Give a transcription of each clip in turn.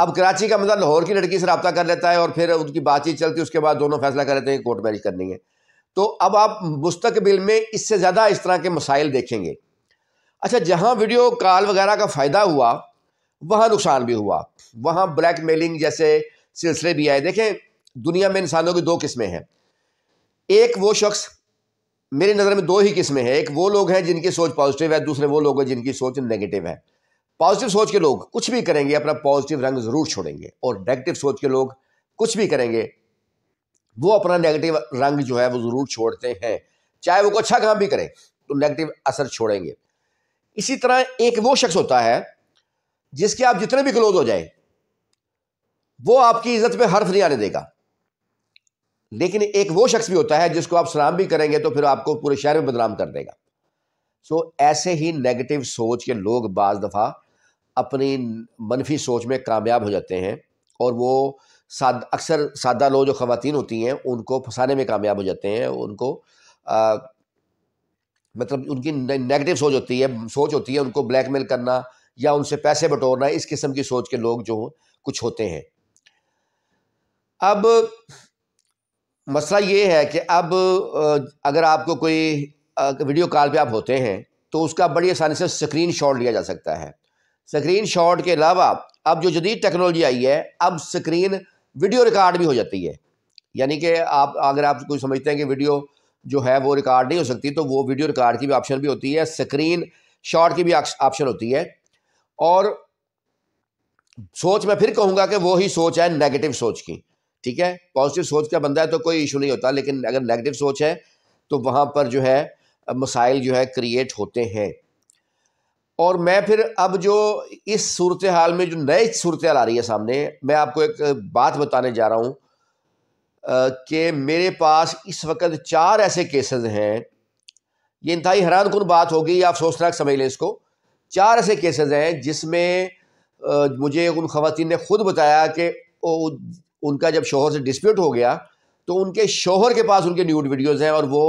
اب کراچی کا بندہ لاہور کی لڑکی سے رابطہ کر لیتا ہے اور پھر ان کی بات چیت چلتی ہے، اس کے بعد دونوں فیصلہ کر لیتے ہیں کہ کورٹ میرج کرنی ہے. تو اب آپ مستقبل میں اس سے زیادہ اس طرح کے مسائل دیکھیں گے. اچھا، جہاں ویڈیو کال وغیرہ کا فائدہ ہوا وہاں نقصان بھی ہوا، وہاں بلیک میلنگ جیسے سلسلے بھی آئے. دیکھیں، دنیا میں انسانوں کی دو قسمیں ہیں. ایک وہ شخص، میری نظر میں دو ہی قسمیں ہیں. ایک وہ لوگ ہیں جن کی سوچ پازیٹیو ہے، دوسرے وہ لوگ ہیں جن کی سوچ نیگیٹو ہے. پازیٹیو سوچ کے لوگ کچھ بھی کریں گے اپنا پازیٹیو رنگ ضرور چھوڑیں گے، اور نیگیٹو سوچ کے لوگ کچھ بھی کریں گے وہ اپنا نیگیٹو رنگ جو ہے وہ ضرور چھوڑتے ہیں. چاہے وہ کوئی اچھا کام بھی کریں تو نیگیٹو اثر چھوڑیں گے. اسی طرح ایک وہ شخص ہوتا ہے جس کے آپ جتنے بھی کلوز ہو جائیں وہ آپ کی عزت پہ حرف نہیں آنے دے گا. لیکن ایک وہ شخص بھی ہوتا ہے جس کو آپ سلام بھی کریں گے تو پھر آپ کو پورے شہر میں بدنام کر دے گا. ایسے ہی نیگیٹو سوچ کے لوگ بعض دفعہ اپنی منفی سوچ میں کامیاب ہو جاتے ہیں، اور وہ اکثر سادہ لوگ جو خواتین ہوتی ہیں ان کو پھنسانے میں کامیاب ہو جاتے ہیں. ان کو مطلب ان کی نیگیٹو سوچ ہوتی ہے ان کو بلیک میل کرنا یا ان سے پیسے بٹورنا، اس قسم کی سوچ کے لوگ جو کچھ ہوتے ہیں. اب مسئلہ یہ ہے کہ اب اگر آپ کو کوئی ویڈیو کال پہ آپ ہوتے ہیں تو اس کا بڑی آسانی سے اسکرین شاٹ لیا جا سکتا ہے. اسکرین شاٹ کے علاوہ اب جو جدید ٹیکنالوجی آئی ہے، اب اسکرین ویڈیو ریکارڈ بھی ہو جاتی ہے. یعنی کہ اگر آپ کوئی سمجھتے ہیں کہ ویڈیو جو ہے وہ ریکارڈ نہیں ہو سکتی تو وہ ویڈیو ریکارڈ کی بھی آپشن بھی ہوتی ہے، اسکرین شاٹ کی بھی آپشن ہوتی ہے. اور سوچ میں پھر کہوں گا کہ وہی سوچ ہے نیگیٹو سوچ کی. ٹھیک ہے، پازیٹیو سوچ کا بندہ ہے تو کوئی ایشو نہیں ہوتا، لیکن اگر نیگیٹو سوچ ہے تو وہاں پر جو ہے مسائل جو ہے کریٹ ہوتے ہیں. اور میں پھر اب جو اس صورتحال میں جو نئی صورتحال آ رہی ہے سامنے، میں آپ کو ایک بات بتانے جا رہا ہوں کہ میرے پاس اس وقت 4 ایسے کیسز ہیں. یہ انتہائی حیران کن بات ہوگی، یا افسوسناک سمجھ لیں اس کو. 4 ایسے کیسز ہیں جس میں مجھے ان خواتین نے خود بتایا کہ ان کا جب شوہر سے ڈسپیوٹ ہو گیا تو ان کے شوہر کے پاس ان کے نیوڈ ویڈیوز ہیں، اور وہ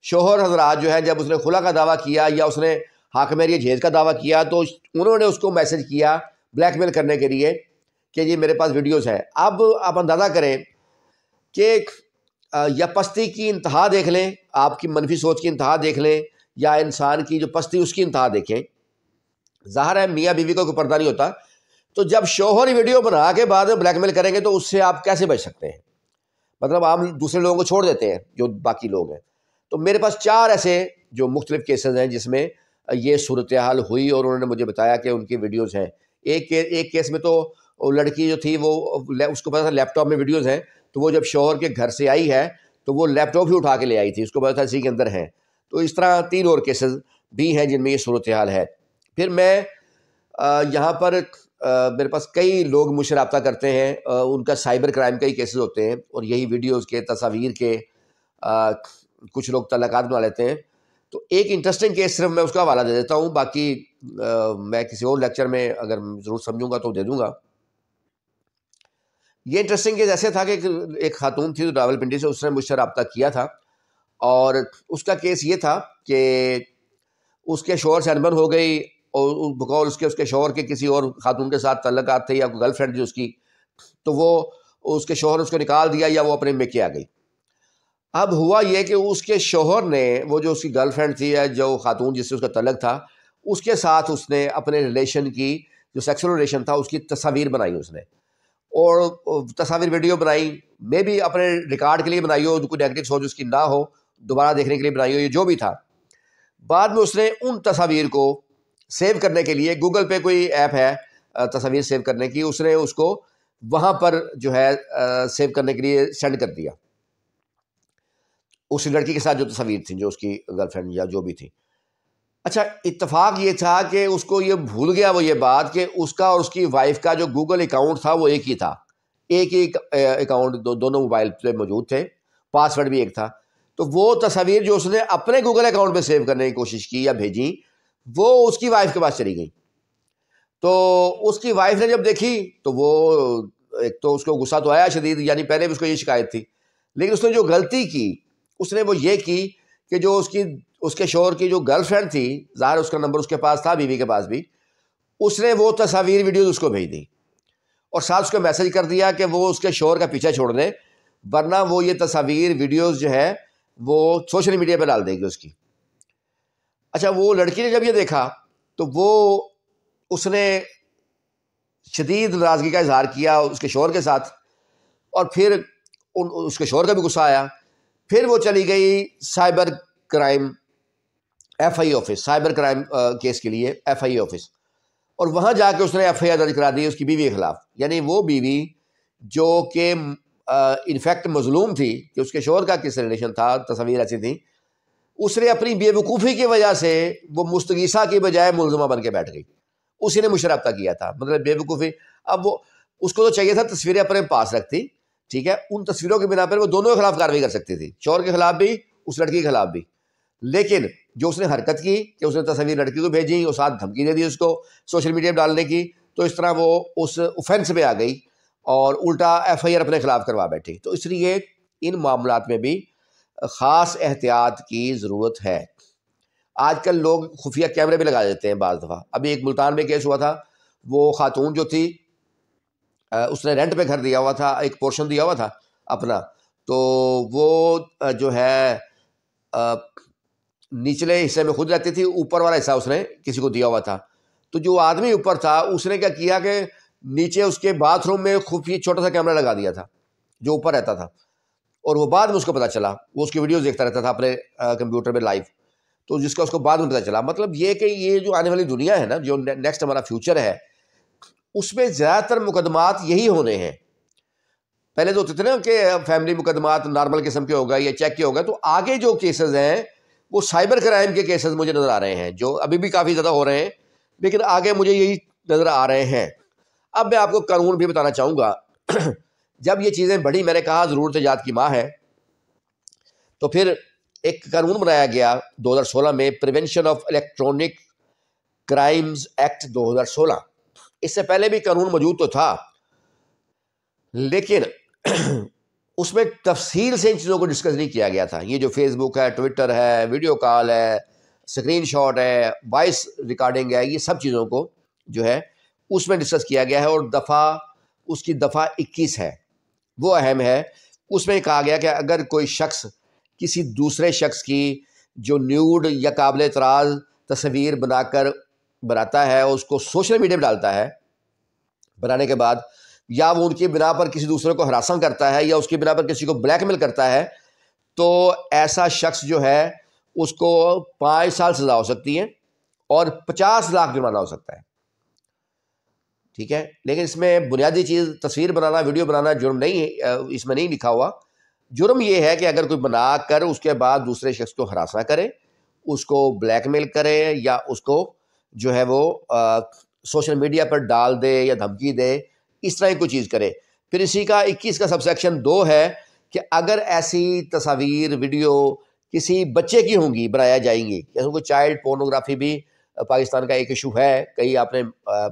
شوہر حضرات جو ہے جب اس نے خلا کا دعویٰ کیا یا اس نے حاکمیری جہیز کا دعویٰ کیا تو انہوں نے اس کو میسج کیا بلیک میل کرنے کے لیے کہ جی میرے پاس ویڈیوز ہیں. اب آپ اندازہ کریں کہ یا پستی کی انتہا دیکھ لیں، آپ کی منفی سوچ کی انتہا دیکھ لیں، یا انسان کی جو پستی اس کی انتہا دیکھیں. ظاہر ہے میاں بیوی کا کوئی پردہ نہیں ہوتا، تو جب شوہر ویڈیو بنا کے بعد میں بلیک میل کریں گے تو اس سے آپ کیسے بچ سکتے ہیں؟ مطلب آپ دوسرے لوگوں کو چھوڑ دیتے ہیں جو باقی لوگ ہیں. تو میرے پاس 4 ایسے جو مختلف کیسز ہیں جس میں یہ صورتحال ہوئی، اور انہوں نے مجھے بتایا کہ ان کی ویڈیوز ہیں. ایک کیس میں تو لڑکی جو تھی وہ اس کو پتا تھا لیپ ٹاپ میں ویڈیوز ہیں، تو وہ جب شوہر کے گھر سے آئی ہے تو وہ لیپ ٹاپ ہی اٹھا کے لے آئی تھی، اس کو پتا تھا اسی کے اندر ہیں. تو اس طرح 3 اور کیسز بھی ہیں جن میں یہ صورتحال ہے. پھر میں یہاں پر میرے پاس کئی لوگ مجھ سے رابطہ کرتے ہیں، ان کا سائبر کرائم کا ہی کیسز ہوتے ہیں، اور یہی ویڈیوز کے تصاویر کے کچھ لوگ تعلقات بنا لیتے ہیں. تو ایک انٹرسٹنگ کیس صرف میں اس کا حوالہ دے دیتا ہوں، باقی میں کسی اور لیکچر میں اگر ضرور سمجھوں گا تو دے دوں گا. یہ انٹرسٹنگ کیس ایسے تھا کہ ایک خاتون تھی راولپنڈی سے، اس نے مجھ سے رابطہ کیا تھا، اور اس کا کیس یہ تھا کہ اس کے شوہر سے انبن ہو گئی، اور بقول اس کے شوہر کے کسی اور خاتون کے ساتھ تعلقات تھے یا گرل فرینڈ تھی اس کی، تو وہ اس کے شوہر نے اس کو نکال دیا یا وہ اپنے میکے آ گئی. اب ہوا یہ کہ اس کے شوہر نے وہ جو اس کی گرل فرینڈ تھی یا جو خاتون جس سے اس کا تعلق تھا اس کے ساتھ اس نے اپنے ریلیشن کی جو سیکسول ریلیشن تھا اس کی تصاویر بنائی اس نے، اور تصاویر ویڈیو بنائی، میں بھی اپنے ریکارڈ کے لیے بنائی ہو، کوئی نیگیٹو سوچ اس کی نہ ہو، دوبارہ دیکھنے کے لیے بنائی ہو، یہ جو بھی تھا. بعد میں اس نے ان تصاویر کو سیو کرنے کے لیے، گوگل پہ کوئی ایپ ہے تصاویر سیو کرنے کی، اس نے اس کو وہاں پر جو ہے سیو کرنے کے لیے سینڈ کر دیا اس لڑکی کے ساتھ جو تصاویر تھیں جو اس کی گرل فرینڈ یا جو بھی تھی. اچھا، اتفاق یہ تھا کہ اس کو یہ بھول گیا وہ یہ بات کہ اس کا اور اس کی وائف کا جو گوگل اکاؤنٹ تھا وہ ایک ہی تھا، ایک ہی اکاؤنٹ دونوں موبائل پہ موجود تھے، پاس ورڈ بھی ایک تھا. تو وہ تصاویر جو اس نے اپنے گوگل اکاؤنٹ پہ سیو کرنے کی کوشش کی یا بھیجی وہ اس کی وائف کے پاس چلی گئی. تو اس کی وائف نے جب دیکھی تو وہ ایک تو اس کو غصہ تو آیا شدید، یعنی پہلے بھی اس کو یہ شکایت تھی، لیکن اس نے جو غلطی کی اس نے وہ یہ کی کہ جو اس کے شوہر کی جو گرل فرینڈ تھی، ظاہر اس کا نمبر اس کے پاس تھا، بیوی کے پاس بھی، اس نے وہ تصاویر ویڈیوز اس کو بھیج دی. اور ساتھ اس کو میسج کر دیا کہ وہ اس کے شوہر کا پیچھا چھوڑ دے، ورنہ وہ یہ تصاویر ویڈیوز جو ہے وہ سوشل میڈیا پہ ڈال دے گی اس کی۔ اچھا، وہ لڑکی نے جب یہ دیکھا تو اس نے شدید ناراضگی کا اظہار کیا اس کے شوہر کے ساتھ، اور پھر اس کے شوہر کا بھی غصہ آیا۔ پھر وہ چلی گئی cyber crime FI office, cyber crime case کے لیے FI آفس، اور وہاں جا کے اس نے FIR درج کرا دی اس کی بیوی کے خلاف۔ یعنی وہ بیوی جو کہ انفیکٹ مظلوم تھی کہ اس کے شوہر کا کس ریلیشن تھا، تصاویر ایسی تھیں، اس نے اپنی بے وقوفی کی وجہ سے وہ مستغیثہ کی بجائے ملزمہ بن کے بیٹھ گئی۔ اسی نے مشرابطہ کیا تھا، مطلب بے وقوفی۔ اب وہ اس کو تو چاہیے تھا تصویریں اپنے پاس رکھتی، ٹھیک ہے، ان تصویروں کی بنا پر وہ دونوں کے خلاف کارروائی کر سکتی تھی، شوہر کے خلاف بھی، اس لڑکی کے خلاف بھی۔ لیکن جو اس نے حرکت کی کہ اس نے تصویر لڑکی کو بھیجی اور ساتھ دھمکی دے دی اس کو سوشل میڈیا پہ ڈالنے کی، تو اس طرح وہ اس اوفینس میں آ گئی اور الٹا FIR اپنے خلاف کروا بیٹھی۔ تو اس لیے ان معاملات میں بھی خاص احتیاط کی ضرورت ہے۔ آج کل لوگ خفیہ کیمرے بھی لگا دیتے ہیں بعض دفعہ۔ ابھی ایک ملتان میں کیس ہوا تھا، وہ خاتون جو تھی اس نے رینٹ پہ گھر دیا ہوا تھا، ایک پورشن دیا ہوا تھا اپنا، تو وہ جو ہے نچلے حصے میں خود رہتی تھی، اوپر والا حصہ اس نے کسی کو دیا ہوا تھا۔ تو جو آدمی اوپر تھا اس نے کیا کیا کہ نیچے اس کے باتھ روم میں خفیہ چھوٹا سا کیمرہ لگا دیا تھا جو اوپر رہتا تھا، اور وہ بعد میں اس کو پتہ چلا، وہ اس کی ویڈیوز دیکھتا رہتا تھا اپنے کمپیوٹر پہ لائیو، تو جس کا اس کو بعد میں پتہ چلا۔ مطلب یہ کہ یہ جو آنے والی دنیا ہے نا، جو نیکسٹ ہمارا فیوچر ہے، اس میں زیادہ تر مقدمات یہی ہونے ہیں۔ پہلے تو ہوتے تھے نا کہ فیملی مقدمات نارمل قسم کے ہوگا یا چیک کے ہوگا، تو آگے جو کیسز ہیں وہ سائبر کرائم کے کیسز مجھے نظر آ رہے ہیں، جو ابھی بھی کافی زیادہ ہو رہے ہیں، لیکن آگے مجھے یہی نظر آ رہے ہیں۔ اب میں آپ کو قانون بھی بتانا چاہوں گا۔ جب یہ چیزیں بڑھی، میں نے کہا ضرورت ایجاد کی ماں ہے، تو پھر ایک قانون بنایا گیا 2016 میں، prevention of electronic crimes act 2016۔ اس سے پہلے بھی قانون موجود تو تھا، لیکن اس میں تفصیل سے ان چیزوں کو ڈسکس نہیں کیا گیا تھا۔ یہ جو فیس بک ہے، ٹویٹر ہے، ویڈیو کال ہے، اسکرین شاٹ ہے، وائس ریکارڈنگ ہے، یہ سب چیزوں کو جو ہے اس میں ڈسکس کیا گیا ہے، اور اس کی دفعہ 21 ہے، وہ اہم ہے۔ اس میں کہا گیا کہ اگر کوئی شخص کسی دوسرے شخص کی جو نیوڈ یا قابل اعتراض تصویر بناتا ہے اور اس کو سوشل میڈیا پہ ڈالتا ہے، بنانے کے بعد یا وہ ان کی بنا پر کسی دوسرے کو ہراساں کرتا ہے یا اس کی بنا پر کسی کو بلیک میل کرتا ہے، تو ایسا شخص جو ہے اس کو 5 سال سزا ہو سکتی ہے اور 50 لاکھ جرمانہ ہو سکتا ہے، ٹھیک ہے۔ لیکن اس میں بنیادی چیز تصویر بنانا، ویڈیو بنانا جرم نہیں ہے، اس میں نہیں لکھا ہوا۔ جرم یہ ہے کہ اگر کوئی بنا کر اس کے بعد دوسرے شخص کو ہراساں کرے، اس کو بلیک میل کرے یا اس کو جو ہے وہ سوشل میڈیا پر ڈال دے یا دھمکی دے، اس طرح کی کوئی چیز کرے۔ پھر اسی کا 21 کا سب سیکشن 2 ہے کہ اگر ایسی تصاویر ویڈیو کسی بچے کی ہوں گی، بنایا جائیں گی، کیونکہ چائلڈ پورنوگرافی بھی پاکستان کا ایک ایشو ہے، کئی آپ نے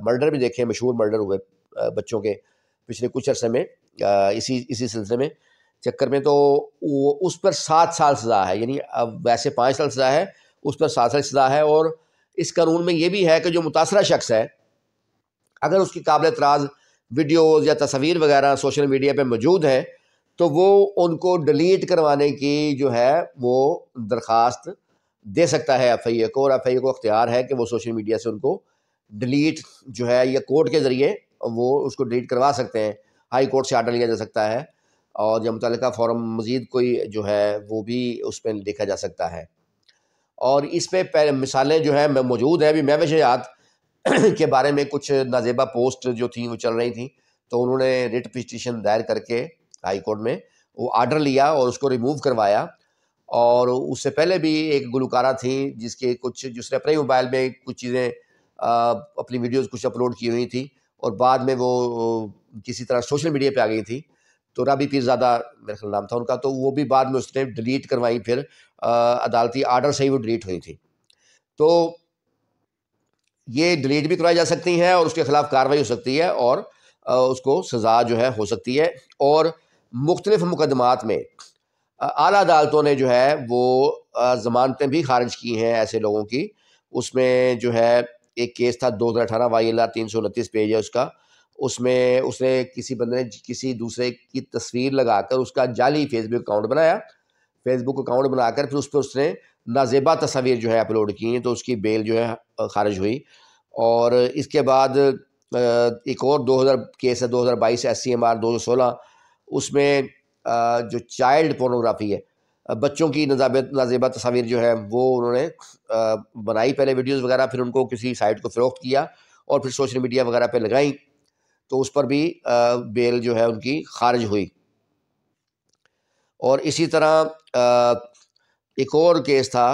مرڈر بھی دیکھے، مشہور مرڈر ہوئے بچوں کے پچھلے کچھ عرصے میں اسی سلسلے میں چکر میں، تو اس پر 7 سال سزا ہے، یعنی اب ویسے 5 سال سزا ہے، اس پر 7 سال سزا ہے۔ اور اس قانون میں یہ بھی ہے کہ جو متاثرہ شخص ہے، اگر اس کی قابل اعتراض ویڈیوز یا تصاویر وغیرہ سوشل میڈیا پہ موجود ہیں، تو وہ ان کو ڈیلیٹ کروانے کی جو ہے وہ درخواست دے سکتا ہے FIA کو، اور FIA کو اختیار ہے کہ وہ سوشل میڈیا سے ان کو ڈیلیٹ جو ہے یا کورٹ کے ذریعے وہ اس کو ڈیلیٹ کروا سکتے ہیں، ہائی کورٹ سے آرڈر لیا جا سکتا ہے، اور یا متعلقہ فورم مزید کوئی جو ہے وہ بھی اس پہ دیکھا جا سکتا ہے۔ اور اس پہ مثالیں جو ہیں موجود ہیں۔ ابھی مہوش حیات کے بارے میں کچھ نازیبا پوسٹ جو تھیں وہ چل رہی تھیں، تو انہوں نے ریٹ پٹیشن دائر کر کے ہائی کورٹ میں وہ آرڈر لیا اور اس کو ریموو کروایا۔ اور اس سے پہلے بھی ایک گلوکارہ تھیں جس نے اپنے موبائل میں کچھ چیزیں اپنی ویڈیوز کچھ اپلوڈ کی ہوئی تھیں، اور بعد میں وہ کسی طرح سوشل میڈیا پہ آ گئی تھیں، تو رابی پیرزادہ میرا خیال نام تھا ان کا، تو وہ بھی بعد میں اس نے ڈیلیٹ کروائی، پھر عدالتی آرڈر سے ہی وہ ڈیلیٹ ہوئی تھیں۔ تو یہ ڈیلیٹ بھی کرائی جا سکتی ہیں اور اس کے خلاف کارروائی ہو سکتی ہے، اور اس کو سزا جو ہے ہو سکتی ہے۔ اور مختلف مقدمات میں اعلیٰ عدالتوں نے جو ہے وہ ضمانتیں بھی خارج کی ہیں ایسے لوگوں کی۔ اس میں جو ہے ایک کیس تھا 2018 YLR 329 پیج ہے اس کا، اس میں اس نے کسی بندے نے کسی دوسرے کی تصویر لگا کر اس کا جعلی فیس بک اکاؤنٹ بنایا، فیس بک اکاؤنٹ بنا کر پھر اس پہ اس نے نازیبا تصاویر جو ہے اپلوڈ کی ہیں، تو اس کی بیل جو ہے خارج ہوئی۔ اور اس کے بعد ایک اور 2000 کیس ہے 2022 SCMR 216، اس میں جو چائلڈ پورنوگرافی ہے، بچوں کی نازیبا تصاویر جو ہے وہ انہوں نے بنائی پہلے ویڈیوز وغیرہ، پھر ان کو کسی سائٹ کو فروخت کیا اور پھر سوشل میڈیا وغیرہ پہ لگائیں، تو اس پر بھی بیل جو ہے ان کی خارج ہوئی۔ اور اسی طرح ایک اور کیس تھا،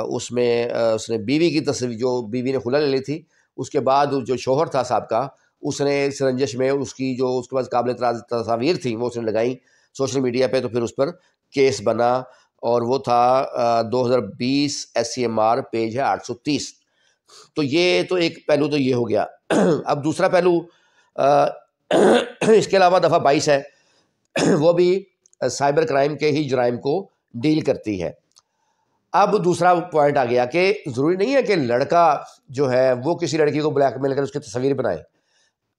اس میں اس نے بیوی کی تصویر، جو بیوی نے خلا لے لی تھی، اس کے بعد جو شوہر تھا صاحب کا، اس نے اس رنجش میں اس کی جو اس کے پاس قابل اعتراض تصاویر تھیں وہ اس نے لگائیں سوشل میڈیا پہ، تو پھر اس پر کیس بنا، اور وہ تھا 2020 SCMR پیج ہے 830۔ تو یہ تو ایک پہلو تو یہ ہو گیا۔ اب دوسرا پہلو اس کے علاوہ دفعہ 22 ہے، وہ بھی سائبر کرائم کے ہی جرائم کو ڈیل کرتی ہے۔ اب دوسرا پوائنٹ آ گیا کہ ضروری نہیں ہے کہ لڑکا جو ہے وہ کسی لڑکی کو بلیک میل کر اس کی تصویر بنائے۔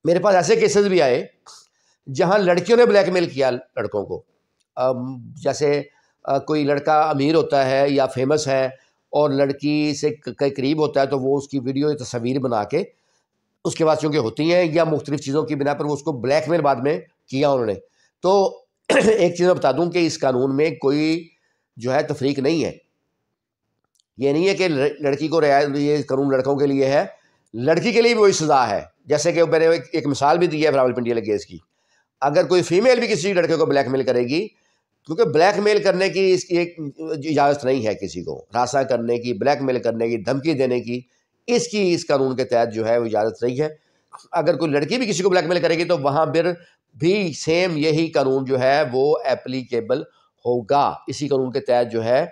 میرے پاس ایسے کیسز بھی آئے جہاں لڑکیوں نے بلیک میل کیا لڑکوں کو، جیسے کوئی لڑکا امیر ہوتا ہے یا فیمس ہے اور لڑکی سے قریب ہوتا ہے، تو وہ اس کی ویڈیو یا تصویر بنا کے اس کے بعد چونکہ ہوتی ہیں یا مختلف چیزوں کی بنا پر وہ اس کو بلیک میل بعد میں کیا انہوں نے۔ تو ایک چیز میں بتا دوں کہ اس قانون میں کوئی جو ہے تفریق نہیں ہے، یہ نہیں ہے کہ لڑکی کو رعایت، یہ قانون لڑکوں کے لیے ہے، لڑکی کے لیے بھی وہی سزا ہے۔ جیسے کہ میں نے ایک مثال بھی دی ہے راولپنڈی والے کیس کی، اگر کوئی فیمیل بھی کسی لڑکے کو بلیک میل کرے گی، کیونکہ بلیک میل کرنے کی اس کی ایک اجازت نہیں ہے، کسی کو ہراساں کرنے کی، بلیک میل کرنے کی، دھمکی دینے کی، اس قانون کے تحت جو ہے وہ اجازت نہیں ہے۔ اگر کوئی لڑکی بھی کسی کو بلیک میل کرے گی تو وہاں پھر بھی سیم یہی قانون جو ہے وہ ایپلیکیبل ہوگا، اسی قانون کے تحت جو ہے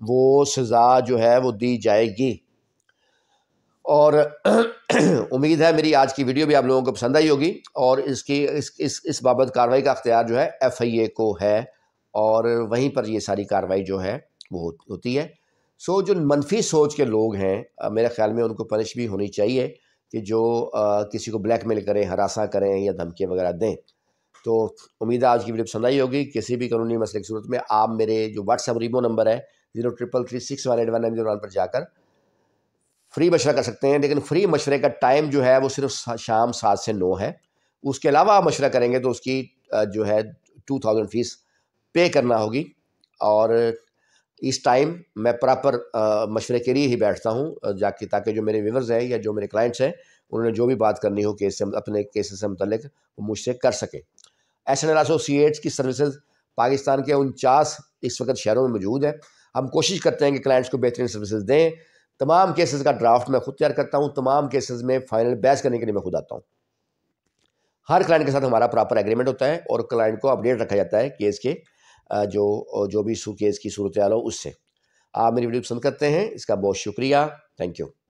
وہ سزا جو ہے وہ دی جائے گی۔ اور امید ہے میری آج کی ویڈیو بھی آپ لوگوں کو پسند آئی ہوگی، اور اس بابت کارروائی کا اختیار جو ہے FIA کو ہے، اور وہیں پر یہ ساری کارروائی جو ہے وہ ہوتی ہے۔ جو منفی سوچ کے لوگ ہیں، میرے خیال میں ان کو پنش بھی ہونی چاہیے کہ جو کسی کو بلیک میل کریں، ہراساں کریں یا دھمکیاں وغیرہ دیں۔ تو امید ہے آج کی ویڈیو پسند آئی ہوگی۔ کسی بھی قانونی مسئلے کی صورت میں آپ میرے جو واٹس ایپ ریمو نمبر ہے 0333618191 پر جا کر فری مشورہ کر سکتے ہیں، لیکن فری مشورے کا ٹائم جو ہے وہ صرف شام 7 سے 9 ہے۔ اس کے علاوہ آپ مشورہ کریں گے تو اس کی جو ہے 2000 فیس پے کرنا ہوگی، اور اس ٹائم میں پراپر مشورے کے لیے ہی بیٹھتا ہوں، تاکہ جو میرے ویورز ہیں یا جو میرے کلائنٹس ہیں انہوں نے جو بھی بات کرنی ہو کیس سے، اپنے کیسز سے متعلق، وہ مجھ سے کر سکیں۔ SNL ایسوسیٹس کی سروسز پاکستان کے 49 اس وقت شہروں میں موجود ہے۔ ہم کوشش کرتے ہیں کہ کلائنٹس کو بہترین سروسز دیں۔ تمام کیسز کا ڈرافٹ میں خود تیار کرتا ہوں، تمام کیسز میں فائنل بحث کرنے کے لیے میں خود آتا ہوں۔ ہر کلائنٹ کے ساتھ ہمارا پراپر ایگریمنٹ ہوتا ہے، اور کلائنٹ کو اپڈیٹ رکھا جاتا ہے کیس کے جو بھی کیس کی صورتحال ہو اس سے۔ آپ میری ویڈیو پسند کرتے ہیں، اس کا بہت شکریہ، تھینک یو۔